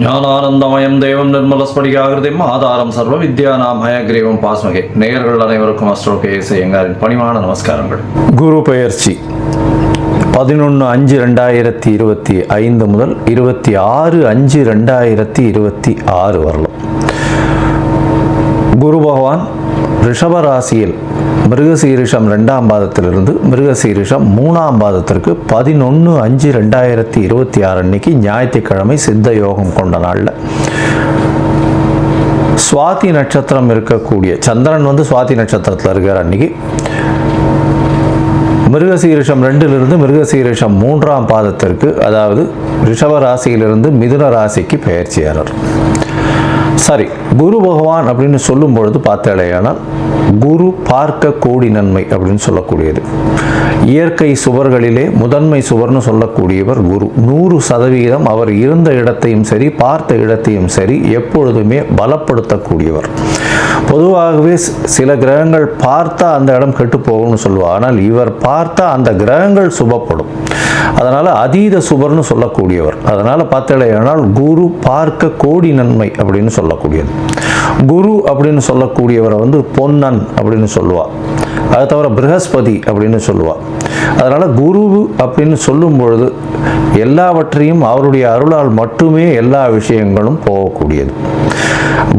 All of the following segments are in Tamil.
ஞானானந்தமயம் தேவம் நிர்மலஸ்படிகாகிருதிம் ஆதாரம் சர்வ வித்யானாம் ஹயக்ரீவம் பாஸ்மகே. நேயர்கள் அனைவருக்கும் அஸ்ட்ரோ கேஎஸ் ஐயங்காரின் பணிவான நமஸ்காரங்கள். குரு பெயர்ச்சி 11/5/2025 முதல் 26/5/2026 வரலாம். குரு பகவான் ரிஷபராசியில் மிருகசீரிஷம் 2ஆம் பாதத்திலிருந்து மிருகசீரிஷம் 3ஆம் பாதத்திற்கு 11/5/2026 அன்னைக்கு ஞாயிற்றுக்கிழமை சித்த யோகம் கொண்ட நாளில் சுவாதி நட்சத்திரம் இருக்கக்கூடிய சந்திரன் சுவாதி நட்சத்திரத்தில் இருக்கிற அன்னைக்கு மிருகசீரிஷம் 2லிருந்து மிருகசீரிஷம் 3ஆம் பாதத்திற்கு, அதாவது ரிஷப ராசியிலிருந்து மிதுன ராசிக்கு பெயர்ச்சியாளர். சரி, குரு பகவான் அப்படின்னு சொல்லும் பொழுது பார்த்தாலேயானால் குரு பார்க்க கோடி நன்மை அப்படின்னு சொல்லக்கூடியது. இயற்கை சுவர்களிலே முதன்மை சுவர்னு சொல்லக்கூடியவர் குரு. 100% அவர் இருந்த இடத்தையும் சரி பார்த்த இடத்தையும் சரி எப்பொழுதுமே பலப்படுத்தக்கூடியவர். பொதுவாகவே சில கிரகங்கள் பார்த்தா அந்த இடம் கெட்டு போகும்னு சொல்லுவார். ஆனால் இவர் பார்த்தா அந்த கிரகங்கள் சுபப்படும். அதனால் அதீத சுபர்னு சொல்லக்கூடியவர். அதனால் பார்த்தாலேயானால் குரு பார்க்க கோடி நன்மை அப்படின்னு சொல்லக்கூடியது. குரு அப்படின்னு சொல்லக்கூடியவரை பொன்னன் அப்படின்னு சொல்லுவாள். அதை தவிர ப்ரஹஸ்பதி அப்படின்னு சொல்லுவாள். அதனால் குரு அப்படின்னு சொல்லும் பொழுது எல்லாவற்றையும் அவருடைய அருளால் மட்டுமே எல்லா விஷயங்களும் போகக்கூடியது.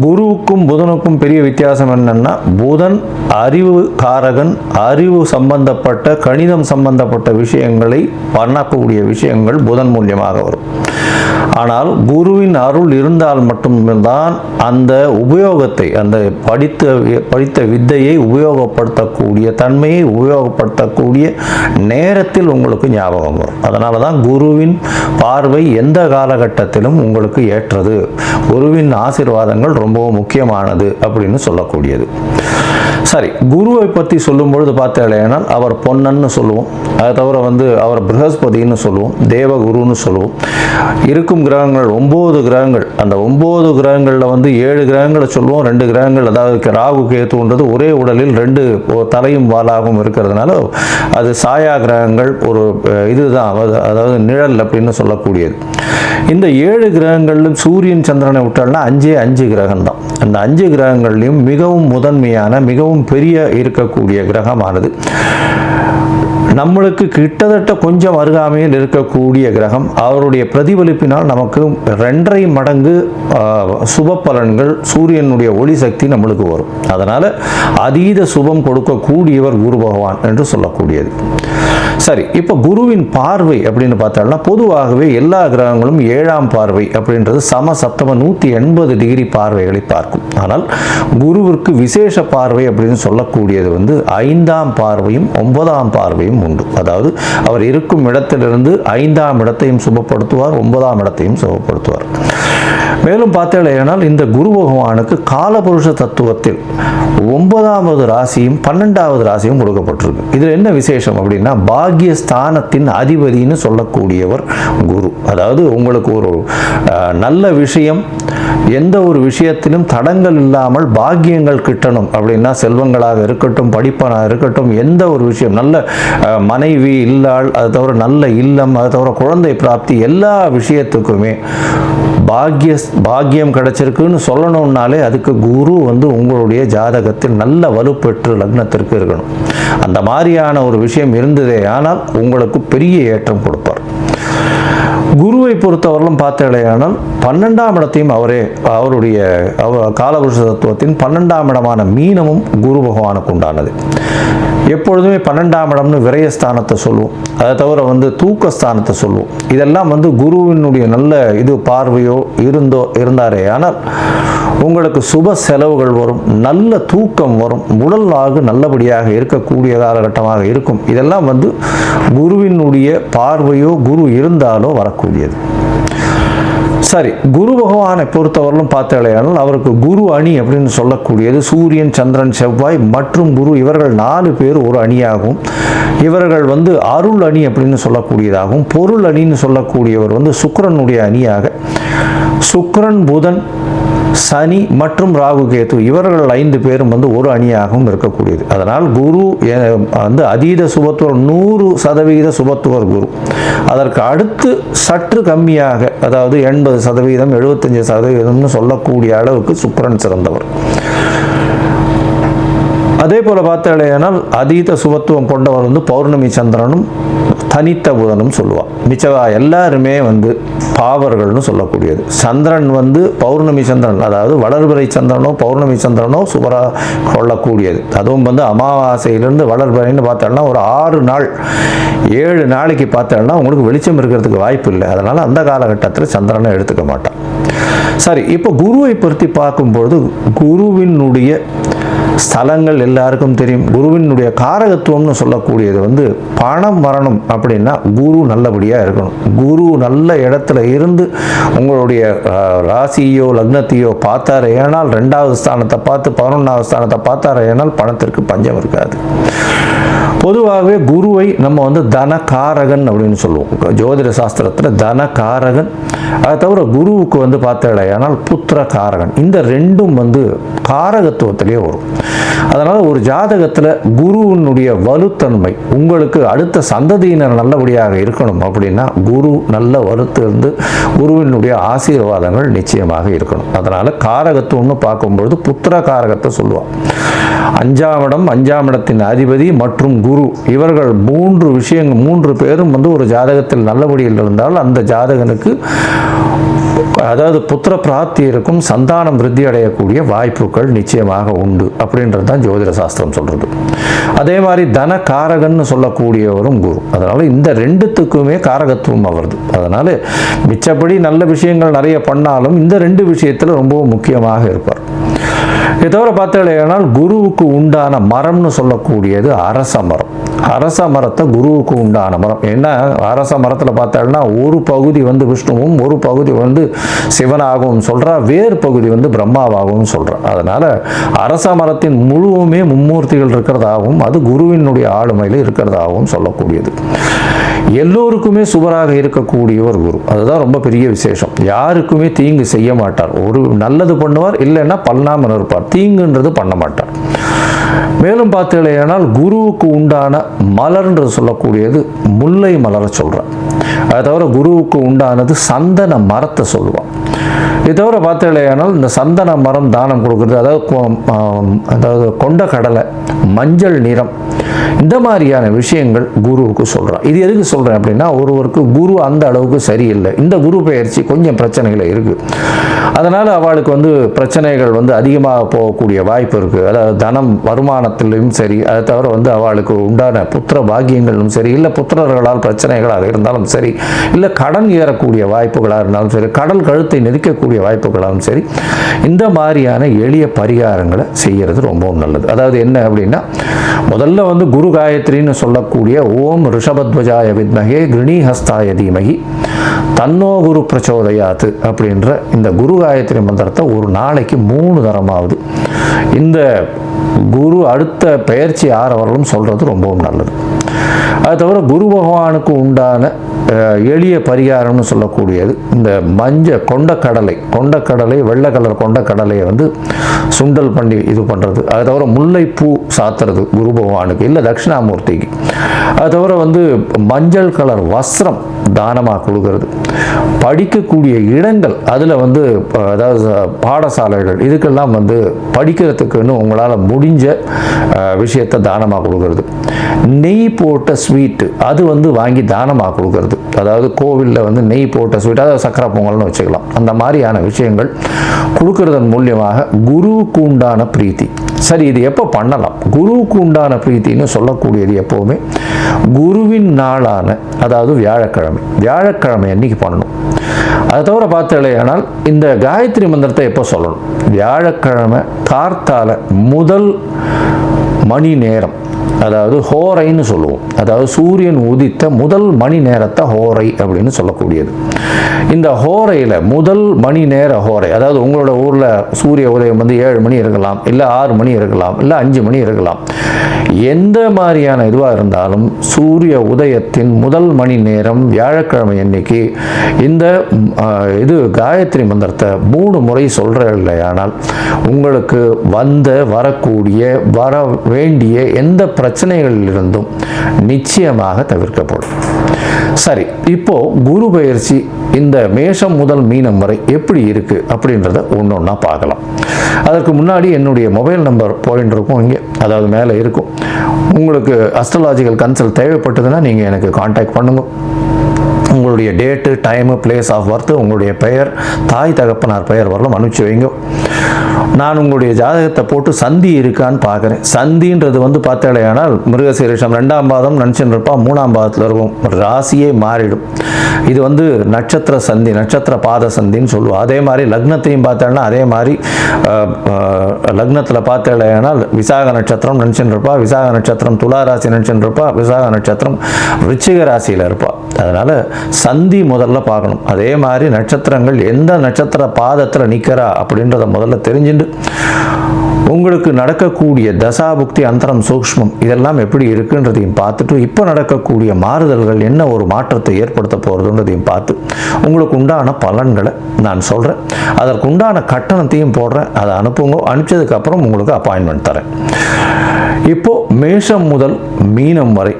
குருவுக்கும் புதனுக்கும் பெரிய வித்தியாசம் என்னன்னா, புதன் அறிவு காரகன், அறிவு சம்பந்தப்பட்ட கணிதம் சம்பந்தப்பட்ட விஷயங்களை பண்ணக்கூடிய விஷயங்கள் புதன் மூலியமாக வரும். ஆனால் குருவின் அருள் இருந்தால் மட்டும்தான் அந்த உபயோகத்தை, அந்த படித்த வித்தையை உபயோகப்படுத்தக்கூடிய தன்மையை உபயோகப்படுத்தக்கூடிய நேரத்தில் உங்களுக்கு ஞாபகம் வரும். அதனால தான் குருவின் பார்வை எந்த காலகட்டத்திலும் உங்களுக்கு ஏற்றது. குருவின் ஆசீர்வாதங்கள் ரொம்பவும் முக்கியமானது அப்படின்னு சொல்லக்கூடியது. சரி, குருவை பற்றி சொல்லும் பொழுது பார்த்தாலேனால் அவர் பொன்னன்னு சொல்லுவோம். அதை தவிர அவர் ப்ரஹஸ்பதினு சொல்லுவோம், தேவகுருன்னு சொல்லுவோம். இருக்கும் கிரகங்கள் 9 கிரகங்கள். அந்த 9 கிரகங்களில் 7 கிரகங்களை சொல்லுவோம், 2 கிரகங்கள், அதாவது ராகு கேத்துன்றது ஒரே உடலில் 2 தலையும் வாலாகவும் இருக்கிறதுனால அது சாயா கிரகங்கள். ஒரு இதுதான், அதாவது நிழல் அப்படின்னு சொல்லக்கூடியது. இந்த 7 கிரகங்களிலும் சூரியன் சந்திரனை விட்டால்னா 5 கிரகம் தான். அந்த 5 கிரகங்கள்லையும் மிகவும் முதன்மையான மிகவும் பெரிய இருக்கக்கூடிய கிரகமானது நம்மளுக்கு கிட்டத்தட்ட கொஞ்சம் அருகாமையில் இருக்கக்கூடிய கிரகம். அவருடைய பிரதிபலிப்பினால் நமக்கு 2.5 மடங்கு சுப பலன்கள், சூரியனுடைய ஒளி சக்தி நம்மளுக்கு வரும். அதனால் அதீத சுபம் கொடுக்கக்கூடியவர் குரு பகவான் என்று சொல்லக்கூடியது. சரி, இப்போ குருவின் பார்வை அப்படின்னு பார்த்தாலும் பொதுவாகவே எல்லா கிரகங்களும் 7ஆம் பார்வை அப்படின்றது சம சப்தம 180 டிகிரி பார்வைகளை பார்க்கும். ஆனால் குருவிற்கு விசேஷ பார்வை அப்படின்னு சொல்லக்கூடியது 5ஆம் பார்வையும் 9ஆம் பார்வையும் உண்டு. அதாவது அவர் இருக்கும் இடத்திலிருந்து 5ஆம் இடத்தையும் சுபப்படுத்துவார், 9ஆம் இடத்தையும் சுபப்படுத்துவார். மேலும் பார்த்தேனால் இந்த குரு பகவானுக்கு காலபுருஷ தத்துவத்தில் 9வது ராசியும் 12வது ராசியும் கொடுக்கப்பட்டிருக்கு. இதில் என்ன விசேஷம் அப்படின்னா, பாக்யஸ்தானத்தின் அதிபதினு சொல்லக்கூடியவர் குரு. அதாவது உங்களுக்கு ஒரு நல்ல விஷயம், எந்த ஒரு விஷயத்திலும் தடங்கள் இல்லாமல் பாக்கியங்கள் கிட்டணும் அப்படின்னா, செல்வங்களாக இருக்கட்டும், படிப்பனாக இருக்கட்டும், எந்த ஒரு விஷயம், நல்ல மனைவி இல்லாள், அது தவிர நல்ல இல்லம், அது தவிர குழந்தை பிராப்தி, எல்லா விஷயத்துக்குமே பாக்கியம் கிடைச்சிருக்குன்னு சொல்லணும்னாலே அதுக்கு குரு உங்களுடைய ஜாதகத்தில் நல்ல வலுப்பெற்று லக்னத்திற்கு இருக்கணும். அந்த மாதிரியான ஒரு விஷயம் இருந்ததே ஆனால் உங்களுக்கு பெரிய ஏற்றம் கொடுப்பார். குருவை பொறுத்தவரையிலும் பார்த்தேனால் 12ஆம் இடத்தையும் அவருடைய காலபுருஷ தத்துவத்தின் 12ஆம் இடமான மீனமும் குரு பகவானுக்கு உண்டானது. எப்பொழுதுமே 12ஆம் இடம்னு விரயஸ்தானத்தை சொல்லுவோம். அதை தவிர தூக்கஸ்தானத்தை சொல்லுவோம். இதெல்லாம் குருவினுடைய நல்ல இது பார்வையோ இருந்தாரே ஆனால் உங்களுக்கு சுப செலவுகள் வரும், நல்ல தூக்கம் வரும், உடலாக நல்லபடியாக இருக்கக்கூடிய காலகட்டமாக இருக்கும். இதெல்லாம் குருவினுடைய பார்வையோ குரு இருந்தாலோ வரக்கூடியது. சரி, குரு பகவானை பொறுத்தவரையிலும் பார்த்தாலேயானால் அவருக்கு குரு அணி அப்படின்னு சொல்லக்கூடியது சூரியன், சந்திரன், செவ்வாய் மற்றும் குரு, இவர்கள் 4 பேர் ஒரு அணியாகவும், இவர்கள் அருள் அணி அப்படின்னு சொல்லக்கூடியதாகவும், பொருள் அணின்னு சொல்லக்கூடியவர் சுக்கிரனுடைய அணியாக, சுக்கிரன், புதன், சனி மற்றும் ராகு கேது இவர்கள் 5 பேரும் ஒரு அணியாகவும் இருக்கக்கூடியது. அதனால் குரு அதீத சுபத்துவர் 100% சுபத்துவர் குரு. அதற்கு அடுத்து சற்று கம்மியாக, அதாவது 80%, 75%ன்னு சொல்லக்கூடிய அளவுக்கு சுக்கிரன் சிறந்தவர். அதே போல் பார்த்தாலேனால் அதீத சுபத்துவம் கொண்டவர் வந்து பௌர்ணமி சந்திரனும் தனித்த புதனும் சொல்லுவாள். மிச்சவா எல்லாருமே வந்து பாவர்கள்னு சொல்லக்கூடியது. சந்திரன் வந்து பௌர்ணமி சந்திரன், அதாவது வளர்பிறை சந்திரனோ பௌர்ணமி சந்திரனோ சுபராக கொள்ளக்கூடியது. அதுவும் வந்து அமாவாசையிலிருந்து வளர்பிறைன்னு பார்த்தோம்னா ஒரு 6 நாள் 7 நாளைக்கு பார்த்தோம்னா உங்களுக்கு வெளிச்சம் இருக்கிறதுக்கு வாய்ப்பு இல்லை. அதனால் அந்த காலகட்டத்தில் சந்திரனை எடுத்துக்க மாட்டான். சரி, இப்போ குருவை பற்றி பார்க்கும்பொழுது குருவினுடைய ஸ்தலங்கள் எல்லாருக்கும் தெரியும். குருவினுடைய காரகத்துவம்னு சொல்லக்கூடியது வந்து பணம் வரணும் அப்படின்னா குரு நல்லபடியாக இருக்கணும். குரு நல்ல இடத்துல இருந்து உங்களுடைய ராசியோ லக்னத்தையோ பார்த்தாரு ஏனால் 2வது ஸ்தானத்தை பார்த்து 11வது ஸ்தானத்தை பார்த்தாரு ஏனால் பணத்திற்கு பஞ்சம் இருக்காது. பொதுவாகவே குருவை நம்ம வந்து தனகாரகன் அப்படின்னு சொல்லுவோம். ஜோதிட சாஸ்திரத்தில் தனகாரகன். அதை தவிர குருவுக்கு வந்து பார்த்தாலேயானால் புத்திர காரகன். இந்த ரெண்டும் வந்து காரகத்துவத்திலேயே வரும். அதனால் ஒரு ஜாதகத்தில் குருவினுடைய வலுத்தன்மை உங்களுக்கு அடுத்த சந்ததியினர் நல்லபடியாக இருக்கணும் அப்படின்னா குரு நல்ல வலுத்து இருந்து குருவினுடைய ஆசீர்வாதங்கள் நிச்சயமாக இருக்கணும். அதனால் காரகத்துவம்னு பார்க்கும்பொழுது புத்திர காரகத்தை சொல்லுவாள். 5ஆம் இடம், 5ஆம் இடத்தின் அதிபதி மற்றும் குரு, இவர்கள் 3 பேரும் வந்து ஒரு ஜாதகத்தில் நல்லபடியில் இருந்தால் அந்த ஜாதகனுக்கு அதாவது புத்திர பிராப்தி இருக்கும், சந்தானம் விருத்தி அடையக்கூடிய வாய்ப்புகள் நிச்சயமாக உண்டு அப்படின்றது தான் ஜோதிட சாஸ்திரம் சொல்றது. அதே மாதிரி தன காரகன்னு சொல்லக்கூடியவரும் குரு. அதனால இந்த 2த்துக்குமே காரகத்துவம் வருது. அதனால மிச்சப்படி நல்ல விஷயங்கள் நிறைய பண்ணாலும் இந்த 2 விஷயத்தில் ரொம்பவும் முக்கியமாக இருப்பார். இதை தவிர பார்த்தாலேயானால் குருவுக்கு உண்டான மரம்னு சொல்லக்கூடியது அரச மரம். அரச மரத்தை குருவுக்கு உண்டான மரம். ஏன்னா அரச மரத்தில் பார்த்தாங்கன்னா ஒரு பகுதி வந்து விஷ்ணுவும் ஒரு பகுதி வந்து சிவனாகவும் சொல்கிறா, வேறு பகுதி வந்து பிரம்மாவாகவும் சொல்கிறா. அதனால் அரச மரத்தின் முழுவுமே மும்மூர்த்திகள் இருக்கிறதாகவும் அது குருவினுடைய ஆளுமையில் இருக்கிறதாகவும் சொல்லக்கூடியது. எல்லோருக்குமே சுவராக இருக்கக்கூடியவர் குரு. அதுதான் ரொம்ப பெரிய விசேஷம். யாருக்குமே தீங்கு செய்ய மாட்டார். ஒரு நல்லது பண்ணுவார், இல்லைன்னா பண்ணாமல் இருப்பார். தீங்குன்றது பண்ண மாட்டார். மேலும் பார்த்தீங்களேனால் குருவுக்கு உண்டான மலர்ன்றது சொல்லக்கூடியது முல்லை மலரை சொல்கிறார். அதை தவிர குருவுக்கு உண்டானது சந்தன மரத்தை சொல்லுவான். இதை தவிர பார்த்தீங்களேனால் இந்த சந்தன மரம் தானம் கொடுக்குறது, அதாவது கொண்ட கடலை, மஞ்சள் நிறம், இந்த மாதிரியான விஷயங்கள் குருவுக்கு சொல்கிறான். இது எதுக்கு சொல்கிறேன் அப்படின்னா ஒருவருக்கு குரு அந்த அளவுக்கு சரியில்லை, இந்த குரு பெயர்ச்சி கொஞ்சம் பிரச்சனைகள் இருக்குது, அதனால் அவளுக்கு வந்து பிரச்சனைகள் வந்து அதிகமாக போகக்கூடிய வாய்ப்பு இருக்குது. அதாவது தனம் வருமானத்திலும் சரி, அதை தவிர வந்து அவளுக்கு உண்டான புத்திர பாக்கியங்களும் சரி, இல்லை புத்திரர்களால் பிரச்சனைகளாக இருந்தாலும் சரி, இல்லை கடன் ஏறக்கூடிய வாய்ப்புகளாக இருந்தாலும் சரி, கடல் கழுத்தை நெருக்கக்கூடிய வாய்ப்புகளாலும் சரி, இந்த மாதிரியான எளிய பரிகாரங்களை செய்கிறது ரொம்பவும் நல்லது. அதாவது என்ன அப்படின்னா முதல்ல வந்து குரு காயத்ரின்னு சொல்லக்கூடிய ஓம் ரிஷபத்வஜாய வித்மகே கிருணிஹஸ்தாய தீமகி தன்னோ குரு பிரச்சோதயாத்து அப்படின்ற இந்த குரு காயத்ரி மந்திரத்தை ஒரு நாளைக்கு 3 தரமாவது இந்த குரு அடுத்த பெயர்ச்சி ஆறவர்களும் சொல்கிறது ரொம்பவும் நல்லது. அது தவிர குரு பகவானுக்கு உண்டான எளிய பரிகாரம்னு சொல்லக்கூடியது இந்த கொண்டக்கடலை வெள்ளை கலர் கொண்டக்கடலையை வந்து சுண்டல் பண்ணி இது பண்ணுறது. அது தவிர முல்லைப்பூ சாத்துறது குரு பகவானுக்கு, இல்லை தட்சிணாமூர்த்திக்கு. அது தவிர வந்து மஞ்சள் கலர் வஸ்திரம் தானமாக கொடுக்கறது. படிக்கக்கூடிய இடங்கள் அதில் வந்து அதாவது பாடசாலைகள் இதுக்கெல்லாம் வந்து படிக்கிறதுக்குன்னு உங்களால் முடிஞ்ச விஷயத்தை தானமாக கொடுக்கறது. நெய் போட்ட ஸ்வீட்டு அது வந்து வாங்கி தானமாக கொடுக்கறது. அதாவது கோவிலில் வந்து நெய் போட்ட ஸ்வீட், அதாவது சக்கரை பொங்கல்னு வச்சுக்கலாம். அந்த மாதிரியான விஷயங்கள் கொடுக்கறதன் மூலியமாக குருவுக்கு உண்டான பிரீத்தி. சரி, இது எப்போ பண்ணலாம்? குருவுக்கு உண்டான பிரீத்தின்னு சொல்லக்கூடியது எப்போவுமே குருவின் நாளான அதாவது வியாழக்கிழமை அன்னைக்கு பண்ணணும். அதை தவிர பார்த்தாலேயானால் இந்த காயத்ரி மந்திரத்தை எப்போ சொல்லணும்? வியாழக்கிழமை கார்த்தால முதல் மணி நேரம், அதாவது ஹோரைன்னு சொல்லுவோம். அதாவது சூரியன் உதித்த முதல் மணி நேரத்தை ஹோரை அப்படின்னு சொல்லக்கூடியது. இந்த ஹோரையில் முதல் மணி நேர ஹோரை, அதாவது உங்களோட ஊரில் சூரிய உதயம் வந்து 7 மணி இருக்கலாம், இல்லை 6 மணி இருக்கலாம், இல்லை 5 மணி இருக்கலாம். எந்த மாதிரியான இதுவாக இருந்தாலும் சூரிய உதயத்தின் முதல் மணி நேரம் வியாழக்கிழமை அன்னைக்கு இந்த இது காயத்ரி மந்திரத்தை 3 முறை சொல்கிற இல்லையானால் உங்களுக்கு வரக்கூடிய வர வேண்டிய எந்த பிரச்சனைகளிலிருந்தும் நிச்சயமாக தவிர்க்கப்படும். சரி, இப்போ குரு பயிற்சி இந்த மேஷம் முதல் மீனம் வரை எப்படி இருக்கு அப்படின்றத ஒன்றா பார்க்கலாம். அதற்கு முன்னாடி என்னுடைய மொபைல் நம்பர் போயின்னு இருக்கும், இங்கே அதாவது மேலே இருக்கும். உங்களுக்கு அஸ்ட்ராலாஜிக்கல் கன்சல்ட் தேவைப்பட்டதுன்னா நீங்கள் எனக்கு காண்டாக்ட் பண்ணுங்க. உங்களுடைய date, time, place of birth, உங்களுடைய பெயர், தாய் தகப்பனார் பெயர் வரலாம் அனுப்பிச்சு வைங்க. நான் உங்களுடைய ஜாதகத்தை போட்டு சந்தி இருக்கான்னு பார்க்குறேன். சந்தின்றது பார்த்தாலேயானால் மிருகசீரிஷம் 2ஆம் பாதம் நினச்சின்னு இருப்பா, 3ஆம் பாதத்தில் இருக்கும், ராசியே மாறிடும். இது நட்சத்திர சந்தி, நட்சத்திர பாத சந்தின்னு சொல்லுவோம். அதே மாதிரி லக்னத்தையும் பார்த்தோன்னா அதே மாதிரி லக்னத்தில் பார்த்தாலேயானால் விசாக நட்சத்திரம் நினச்சின்னு இருப்பா, விசாக நட்சத்திரம் துலா ராசி நினச்சின்னு இருப்பா, விசாக நட்சத்திரம் விருச்சிக ராசியில் இருப்பா. அதனால் சந்தி முதல்ல பார்க்கணும். அதே மாதிரி நட்சத்திரங்கள் எந்த நட்சத்திர பாதத்தில் நிற்கிறா அப்படின்றத முதல்ல தெரிஞ்சுட்டு உங்களுக்கு நடக்கக்கூடிய தசாபுக்தி, அந்தரம், சூக்ஷ்மம் இதெல்லாம் எப்படி இருக்குன்றதையும் பார்த்துட்டு இப்போ நடக்கக்கூடிய மாறுதல்கள் என்ன ஒரு மாற்றத்தை ஏற்படுத்த போகிறதுன்றதையும் பார்த்து உங்களுக்கு உண்டான பலன்களை நான் சொல்கிறேன். அதற்கு உண்டான கட்டணத்தையும் போடுறேன். அதை அனுப்புங்க. அனுப்பிச்சதுக்கப்புறம் உங்களுக்கு அப்பாயின்மெண்ட் தரேன். இப்போ மேஷம் முதல் மீனம் வரை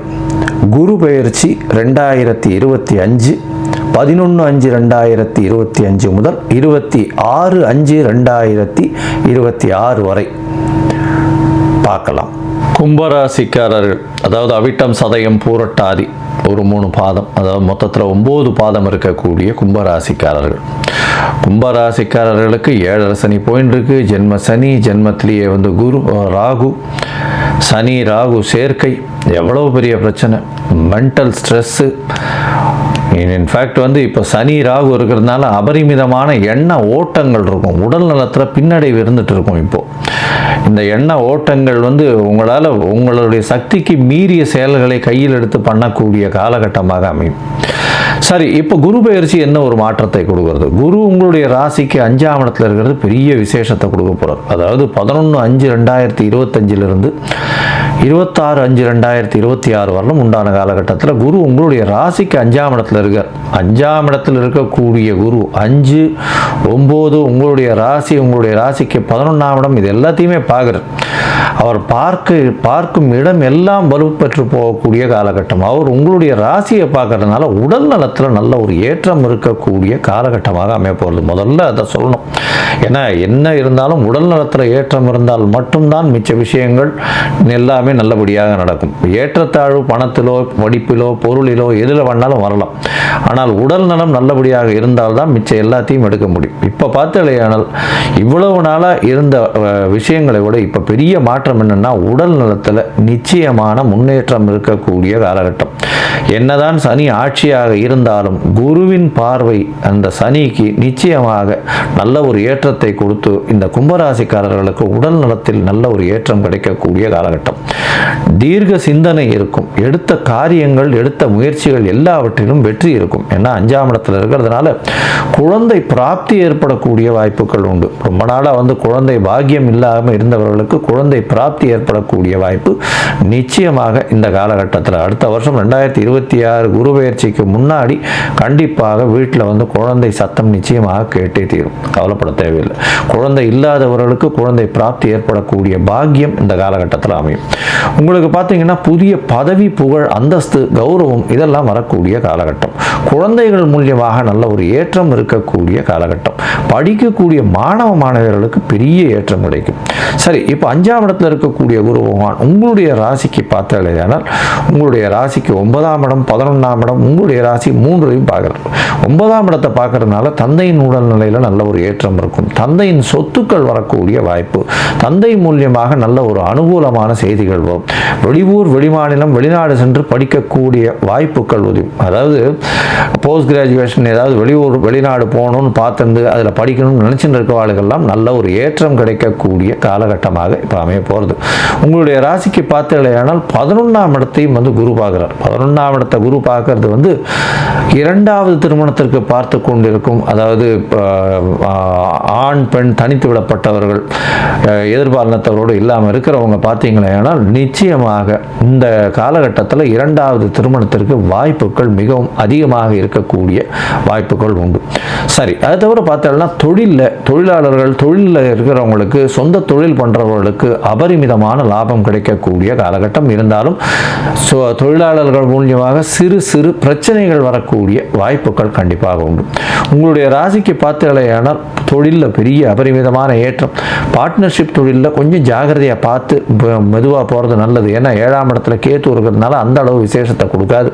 குரு பெயர்ச்சி 2025 11/5/2025 முதல் 26/5/2026 வரை பார்க்கலாம். கும்பராசிக்காரர்கள், அதாவது அவிட்டம், சதயம், பூரட்டாதி ஒரு 3 பாதம், அதாவது மொத்தத்தில் 9 பாதம் இருக்கக்கூடிய கும்பராசிக்காரர்கள். கும்பராசிக்காரர்களுக்கு 7 சனி போயின்னு இருக்கு. ஜென்ம சனி, ஜென்மத்திலேயே குரு ராகு, சனி ராகு சேர்க்கை எவ்வளோ பெரிய பிரச்சனை, மென்டல் ஸ்ட்ரெஸ்ஸு. இன்ஃபேக்ட் இப்போ சனி ராகு இருக்கிறதுனால அபரிமிதமான எண்ண ஓட்டங்கள் இருக்கும், உடல் நலத்தில் பின்னடைவு இருந்துட்டு இருக்கும். இப்போது இந்த எண்ண ஓட்டங்கள் உங்களால் உங்களுடைய சக்திக்கு மீறிய செயல்களை கையில் எடுத்து பண்ணக்கூடிய காலகட்டமாக அமையும். சரி, இப்போ குரு பயிற்சி என்ன ஒரு மாற்றத்தை கொடுக்கறது? குரு உங்களுடைய ராசிக்கு 5ஆம் இடத்துல இருக்கிறது பெரிய விசேஷத்தை கொடுக்க போகிறார். அதாவது 11/5/2025 26/5/2026 வரலும் உண்டான காலகட்டத்தில் குரு உங்களுடைய ராசிக்கு 5ஆம் இடத்துல இருக்கார். 5ஆம் இடத்தில் இருக்கக்கூடிய குரு 5, 9 உங்களுடைய ராசிக்கு 11ஆம் இடம், இது எல்லாத்தையுமே பார்க்குறார். அவர் பார்க்கும் இடம் எல்லாம் வலுப்பெற்று போகக்கூடிய காலகட்டம். அவர் உங்களுடைய ராசியை பார்க்கறதுனால உடல் நலத்தில் நல்ல ஒரு ஏற்றம் இருக்கக்கூடிய காலகட்டமாக அமைய போகிறது. முதல்ல அதை சொல்லணும். ஏன்னா என்ன இருந்தாலும் உடல் நலத்தில் ஏற்றம் இருந்தால் மட்டும்தான் மிச்ச விஷயங்கள் எல்லாமே நல்லபடியாக நடக்கும். ஏற்றத்தாழ்வு பணத்திலோ, படிப்பிலோ, பொருளிலோ எதில் வேணாலும் வரலாம். ஆனால் உடல் நலம் நல்லபடியாக இருந்தால்தான் மிச்சம் எல்லாத்தையும் எடுக்க முடியும். இப்போ பார்த்தாலேயானால் இவ்வளவு நாளாக இருந்த விஷயங்களை விட இப்போ பெரிய மாற்றம் என்னன்னா, உடல் நலத்தில் நிச்சயமான முன்னேற்றம் இருக்கக்கூடிய காலகட்டம். என்னதான் சனி ஆட்சியாக இருந்தாலும் குருவின் பார்வை அந்த சனிக்கு நிச்சயமாக நல்ல ஒரு ஏற்றத்தை கொடுத்து இந்த கும்பராசிக்காரர்களுக்கு உடல் நலத்தில் நல்ல ஒரு ஏற்றம் கிடைக்கக்கூடிய காலகட்டம். தீர்க்க சிந்தனை இருக்கும். எடுத்த காரியங்கள், எடுத்த முயற்சிகள் எல்லாவற்றிலும் வெற்றி இருக்கும். ஏன்னா 5ஆம் இடத்துல இருக்கிறதுனால குழந்தை பிராப்தி ஏற்படக்கூடிய வாய்ப்புகள் உண்டு. ரொம்ப நாளாக குழந்தை பாக்கியம் இல்லாமல் இருந்தவர்களுக்கு குழந்தை பிராப்தி ஏற்படக்கூடிய வாய்ப்பு நிச்சயமாக இந்த காலகட்டத்தில், அடுத்த வருஷம் 2026 குரு பெயர்ச்சிக்கு முன்னாடி கண்டிப்பாக வீட்டில் குழந்தை சத்தம் நிச்சயமாக கேட்டே தீரும். கவலைப்பட தேவையில்லை. குழந்தை இல்லாதவர்களுக்கு குழந்தை பிராப்தி ஏற்படக்கூடிய பாக்கியம் இந்த காலகட்டத்தில் அமையும். உங்களுக்கு பார்த்தீங்கன்னா புதிய பதவி, புகழ், அந்தஸ்து, கௌரவம் இதெல்லாம் வரக்கூடிய காலகட்டம். குழந்தைகள் மூலியமாக நல்ல ஒரு ஏற்றம் இருக்கக்கூடிய காலகட்டம். படிக்கக்கூடிய மாணவ மாணவர்களுக்கு பெரிய ஏற்றம் கிடைக்கும். சரி, இப்போ 5ஆம் இடத்துல இருக்கக்கூடிய குரு பகவான் உங்களுடைய ராசிக்கு பார்த்தாலேயானால் உங்களுடைய ராசிக்கு 9ஆம் இடம், 11ஆம் இடம், உங்களுடைய ராசி 3ஐயும் பார்க்குறாரு. 9ஆம் இடத்தை பார்க்கறதுனால தந்தையின் உடல்நிலையில் நல்ல ஒரு ஏற்றம் இருக்கும். தந்தையின் சொத்துக்கள் வரக்கூடிய வாய்ப்பு, தந்தை மூலியமாக நல்ல ஒரு அனுகூலமான செய்திகள் வரும். வெளியூர், வெளிமாநிலம், வெளிநாடு சென்று படிக்கக்கூடிய வாய்ப்புகள் உதவும். அதாவது போஸ்ட் கிராஜுவேஷன் ஏதாவது வெளியூர், வெளிநாடு போகணும்னு பார்த்துருந்து அதில் படிக்கணும்னு நினச்சிட்டு இருக்கவாளுக்கெல்லாம் நல்ல ஒரு ஏற்றம் கிடைக்கக்கூடிய காலகட்டமாக இப்போ அமைய போகிறது. உங்களுடைய ராசிக்கு பார்த்தாலேயானால் 11ஆம் இடத்தையும் குரு பார்க்குறார். 11ஆம் இடத்தை குரு பார்க்கறது 2வது திருமணத்திற்கு பார்த்து கொண்டிருக்கும், அதாவது ஆண் பெண் தனித்து விடப்பட்டவர்கள், எதிர்பாலினத்தவரோடு இல்லாமல் இருக்கிறவங்க பார்த்தீங்களேனால் நிச்சயமாக இந்த காலகட்டத்தில் இரண்டாவது திருமணத்திற்கு வாய்ப்புகள் மிகவும் அதிகமாக இருக்கக்கூடிய வாய்ப்புகள் உண்டு. சரி, அதை தவிர பார்த்தோம்னா தொழிலில் இருக்கிறவங்களுக்கு, சொந்த தொழில் பண்ணுறவர்களுக்கு அபரிமிதமான லாபம் கிடைக்கக்கூடிய காலகட்டம். இருந்தாலும் தொழிலாளர்கள் மூலியமாக சிறு சிறு பிரச்சனைகள் வரக்கூடிய வாய்ப்புகள் கண்டிப்பாக உண்டு. உங்களுடைய ராசிக்கு பார்த்தீங்களேயானால் தொழிலில் பெரிய அபரிமிதமான ஏற்றம். பார்ட்னர்ஷிப் தொழிலில் கொஞ்சம் ஜாகிரதையாக பார்த்து மெதுவாக போகிறது நல்லது. ஏன்னா 7ஆம் இடத்துல கேத்து இருக்கிறதுனால அந்த அளவு விசேஷத்தை கொடுக்காது.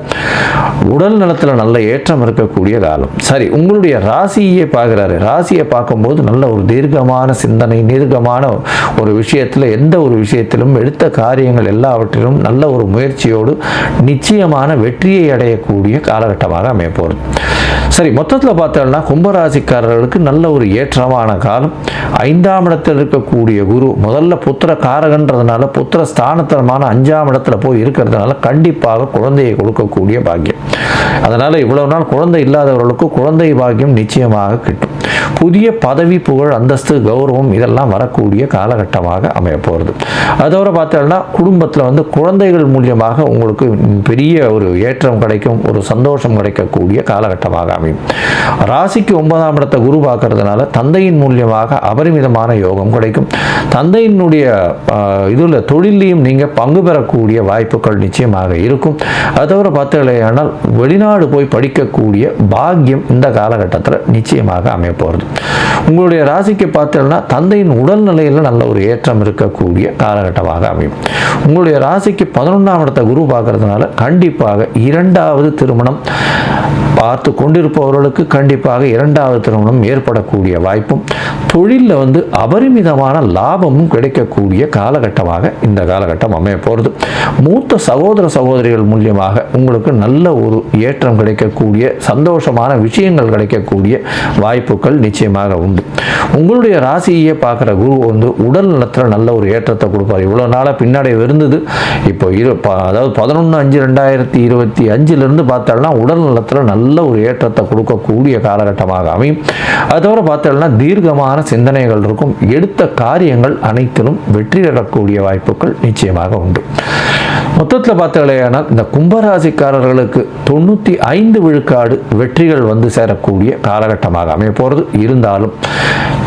உடல் நலத்தில் நல்ல ஏற்றம் இருக்கக்கூடிய காலம். சரி, உங்களுடைய ராசியை பார்க்குறாரு. ராசியை பார்க்கும்போது நல்ல ஒரு தீர்க்கமான சிந்தனை, தீர்க்கமான ஒரு விஷயத்தில், எந்த ஒரு விஷயத்திலும் எடுத்த காரியங்கள் எல்லாவற்றிலும் நல்ல ஒரு முயற்சியோடு நிச்சயமான வெற்றியை அடையக்கூடிய காலகட்டமாக அமைய போகிறது. சரி, மொத்தத்தில் பார்த்தோம்னா கும்பராசிக்காரர்களுக்கு நல்ல ஒரு ஏற்றமான காலம். 5ஆம் இடத்தில் இருக்கக்கூடிய குரு முதல்ல புத்திர காரகன்றதுனால புத்திர ஸ்தானத்தனமான 5ஆம் இடத்துல போய் இருக்கிறதுனால கண்டிப்பாக குழந்தையை கொடுக்கக்கூடிய பாக்கியம். அதனால் இவ்வளவு நாள் குழந்தை இல்லாதவர்களுக்கு குழந்தை பாக்கியம் நிச்சயமாக கிட்டும். புதிய பதவி, புகழ், அந்தஸ்து, கௌரவம் இதெல்லாம் வரக்கூடிய காலகட்டமாக அமைய போகிறது. அதோட பார்த்தோம்னா குடும்பத்தில் குழந்தைகள் மூலியமாக உங்களுக்கு பெரிய ஒரு ஏற்றம் கிடைக்கும், ஒரு சந்தோஷம் கிடைக்கக்கூடிய காலகட்டமாக அமையும். ராசிக்கு 9ஆம் இடத்தை குரு பார்க்கறதுனால தந்தையின் மூலியமாக அபரிமிதமான யோகம் கிடைக்கும். தந்தையினுடைய இதில் தொழிலையும் நீங்கள் பங்கு பெறக்கூடிய வாய்ப்புகள் நிச்சயமாக இருக்கும். அதை தவிர பார்த்தீங்களேயானால் வெளிநாடு போய் படிக்கக்கூடிய பாக்கியம் இந்த காலகட்டத்தில் நிச்சயமாக அமைய போகிறது. உங்களுடைய ராசிக்கு பார்த்தீங்கன்னா தந்தையின் உடல்நிலையில் நல்ல ஒரு ஏற்றம் இருக்கக்கூடிய காலகட்டமாக அமையும். உங்களுடைய ராசிக்கு 11ஆம் இடத்தை குரு பார்க்கறதுனால கண்டிப்பாக 2வது திருமணம் பார்த்து கொண்டிருப்பவர்களுக்கு கண்டிப்பாக 2வது திருமணம் ஏற்படக்கூடிய வாய்ப்பும், தொழிலில் அபரிமிதமான லாபமும் கிடைக்கக்கூடிய காலகட்டமாக இந்த காலகட்டம் அமைய போகிறது. மூத்த சகோதர சகோதரிகள் மூலியமாக உங்களுக்கு நல்ல ஒரு ஏற்றம் கிடைக்கக்கூடிய, சந்தோஷமான விஷயங்கள் கிடைக்கக்கூடிய வாய்ப்புகள் நிச்சயமாக உண்டு. உங்களுடைய ராசியை பார்க்குற குரு உடல் நலத்தில் நல்ல ஒரு ஏற்றத்தை கொடுப்பார். இவ்வளோ நாளாக பின்னாடி இருந்தது. இப்போ அதாவது 11/5/2025 பார்த்தோம்னா உடல் நலத்தில் நல்ல ஒரு ஏற்றத்தை கொடுக்கக்கூடிய காலகட்டமாக அமையும். அதோட பார்த்தோம்னா தீர்க்கமான சிந்தனைகள் இருக்கும். எடுத்த காரியங்கள் அனைத்திலும் வெற்றி பெறக்கூடிய வாய்ப்புகள் நிச்சயமாக உண்டு. மொத்தத்தில் பார்த்தீங்களேயானால் இந்த கும்பராசிக்காரர்களுக்கு 95 விழுக்காடு வெற்றிகள் சேரக்கூடிய காலகட்டமாக அமைய போகிறது. இருந்தாலும்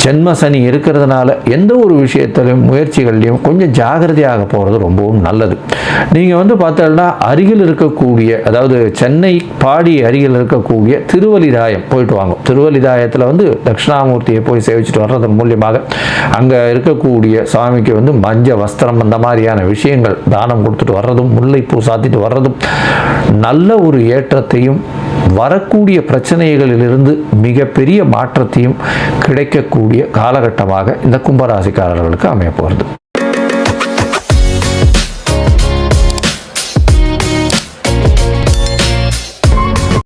ஜென்ம சனி இருக்கிறதுனால எந்த ஒரு விஷயத்திலையும் முயற்சிகள்லையும் கொஞ்சம் ஜாகிரதையாக போகிறது ரொம்பவும் நல்லது. நீங்கள் பார்த்தீங்கன்னா அருகில் இருக்கக்கூடிய, அதாவது சென்னை பாடி அருகில் இருக்கக்கூடிய திருவலிதாயம் போயிட்டு வாங்க. திருவலிதாயத்தில் தட்சிணாமூர்த்தியை போய் சேவிச்சுட்டு வர்றதன் மூலியமாக அங்கே இருக்கக்கூடிய சாமிக்கு மஞ்ச வஸ்திரம் அந்த மாதிரியான விஷயங்கள் தானம் கொடுத்துட்டு வர்றதும், முல்லைப்பூ சாத்திட்டு வர்றதும் நல்ல ஒரு ஏற்றத்தையும் வரக்கூடிய பிரச்சனைகளிலிருந்து மிகப்பெரிய மாற்றத்தையும் கிடைக்கக்கூடிய காலகட்டமாக இந்த கும்பராசிக்காரர்களுக்கு அமைய போகிறது.